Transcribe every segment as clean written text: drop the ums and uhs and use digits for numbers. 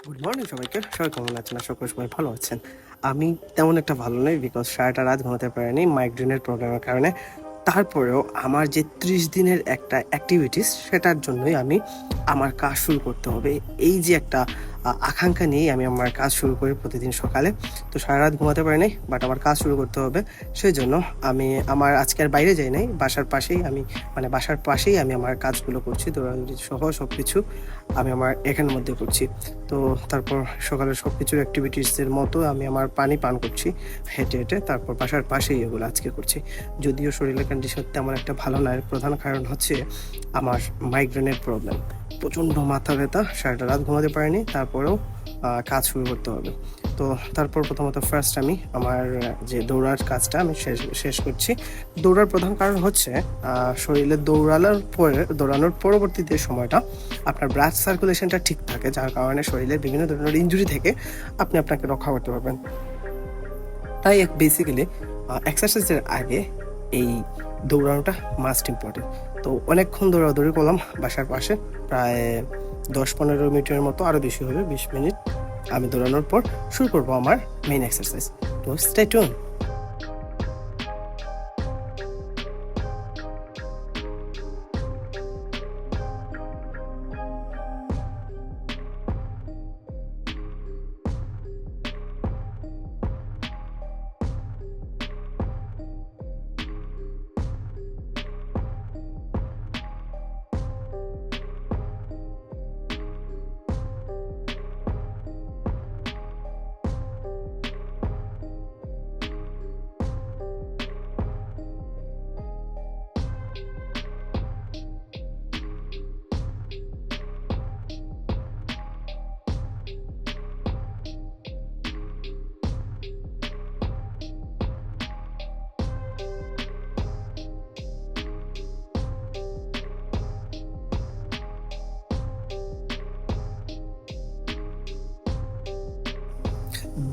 Good morning সবাইকে। সবাই কেমন আছেন? আশা করি সবাই ভালো আছেন। আমি তেমন একটা ভালো নই, বিকজ সারাটা রাত ঘুমাতে পারিনি মাইগ্রেনের প্রবলেমের কারণে। তারপরেও আমার যে 30 দিনের একটা অ্যাক্টিভিটিস, সেটার জন্যই আমি আমার কাজ শুরু করতে হবে। এই যে একটা আকাঙ্ক্ষা নিয়েই আমি আমার কাজ শুরু করি প্রতিদিন সকালে। তো সারা রাত ঘুমাতে পারি নাই, বাট আমার কাজ শুরু করতে হবে। সেই জন্য আমি আমার আজকে আর বাইরে যাই নাই, বাসার পাশেই আমি আমার কাজগুলো করছি, দৌড়াদৌড়ি সহ সব কিছু আমি আমার এখানের মধ্যে করছি। তো তারপর সকালের সব কিছুর অ্যাক্টিভিটিসের মতো আমি আমার পানি পান করছি হেঁটে হেঁটে, তারপর বাসার পাশেই এগুলো আজকে করছি। যদিও শরীরের কন্ডিশন তেমন একটা ভালো নয়, প্রধান কারণ হচ্ছে আমার মাইগ্রেনের প্রবলেম। প্রচণ্ড মাথা ব্যথা, সারাটা রাত ঘুমাতে পারিনি, তারপরেও কাজ শুরু করতে হবে। তো তারপর প্রথমত ফার্স্ট আমি আমার যে দৌড়ার কাজটা আমি শেষ করছি। দৌড়ার প্রধান কারণ হচ্ছে শরীরে দৌড়ানোর পরবর্তীতে সময়টা আপনার ব্লাড সার্কুলেশনটা ঠিক থাকে, যার কারণে শরীরের বিভিন্ন ধরনের ইনজুরি থেকে আপনি আপনাকে রক্ষা করতে পারবেন। তাই বেসিক্যালি এক্সারসাইজের আগে এই দৌড়ানোটা মাস্ট ইম্পর্টেন্ট। তো অনেকক্ষণ দৌড়াদৌড়ি করলাম বাসার পাশে, প্রায় 10-15 মিনিটের মতো, আরও বেশি হবে, 20 মিনিট আমি দৌড়ানোর পর শুরু করবো আমার মেইন এক্সারসাইজ। তো স্টে টিউন।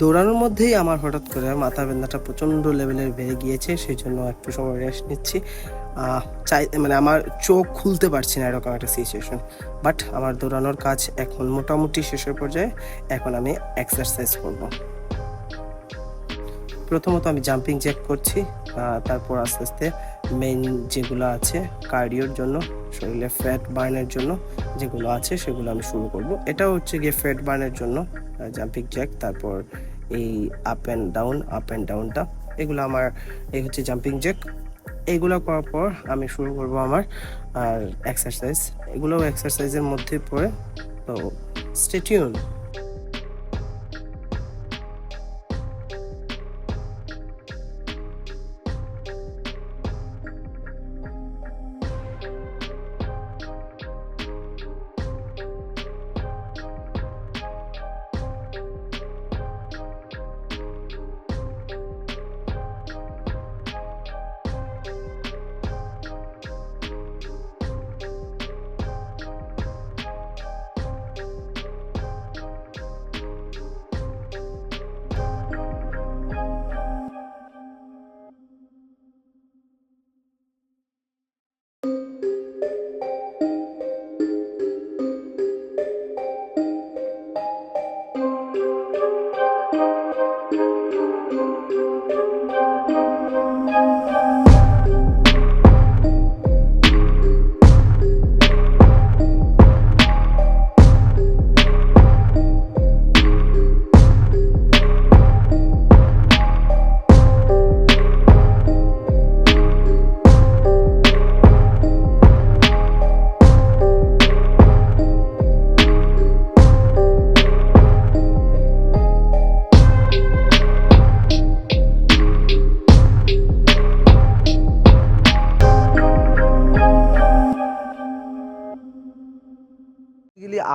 দৌড়ানোর মধ্যেই আমার হঠাৎ করে মাথা ব্যথাটা প্রচণ্ড লেভেলের বেড়ে গিয়েছে, সেই জন্য একটু সময় রেস্ট নিচ্ছি। আমার চোখ খুলতে পারছি না, এরকম একটা সিচুয়েশন। বাট আমার দৌড়ানোর কাজ এখন মোটামুটি শেষের পর্যায়ে। এখন আমি এক্সারসাইজ করব। প্রথমত আমি জাম্পিং জ্যাক করছি, তারপর আস্তে আস্তে মেইন যেগুলো আছে কার্ডিওর জন্য, শরীরে ফ্যাট বার্নের জন্য যেগুলো আছে সেগুলো আমি শুরু করব। এটা হচ্ছে গিয়ে ফ্যাট বার্নের জন্য জাম্পিং জ্যাক, তারপর এই আপ অ্যান্ড ডাউনটা, এগুলো আমার এই হচ্ছে জাম্পিং জ্যাক। এইগুলো করার পর আমি শুরু করব আমার আর এক্সারসাইজ। এগুলোও এক্সারসাইজের মধ্যে পড়ে। তো স্টে টিউন।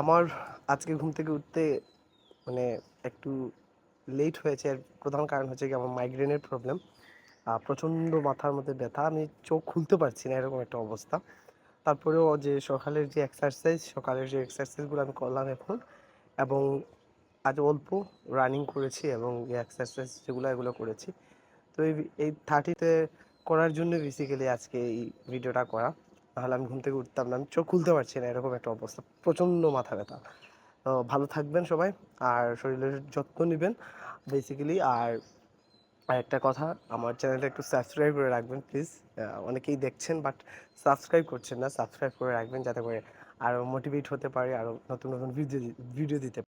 আমার আজকে ঘুম থেকে উঠতে মানে একটু লেট হয়েছে। এর প্রধান কারণ হচ্ছে কি আমার মাইগ্রেনের প্রবলেম। প্রচণ্ড মাথার মধ্যে ব্যথা, আমি চোখ খুলতে পারছি না, এরকম একটা অবস্থা। তারপরেও যে সকালের যে এক্সারসাইজগুলো আমি করলাম এখন, এবং আজ অল্প রানিং করেছি এবং এক্সারসাইজ যেগুলো এগুলো করেছি। তো এই 30তে করার জন্য বেসিক্যালি আজকে এই ভিডিওটা করা। নাহলে আমি ঘুম থেকে উঠতাম না, আমি চোখ খুলতে পারছি না, এরকম একটা অবস্থা, প্রচণ্ড মাথা ব্যথা। তো ভালো থাকবেন সবাই, আর শরীরের যত্ন নেবেন বেসিক্যালি। আর একটা কথা, আমার চ্যানেলটা একটু সাবস্ক্রাইব করে রাখবেন প্লিজ। অনেকেই দেখছেন বাট সাবস্ক্রাইব করছেন না, সাবস্ক্রাইব করে রাখবেন যাতে করে আরও মোটিভেট হতে পারে, আরও নতুন নতুন ভিডিও দিতে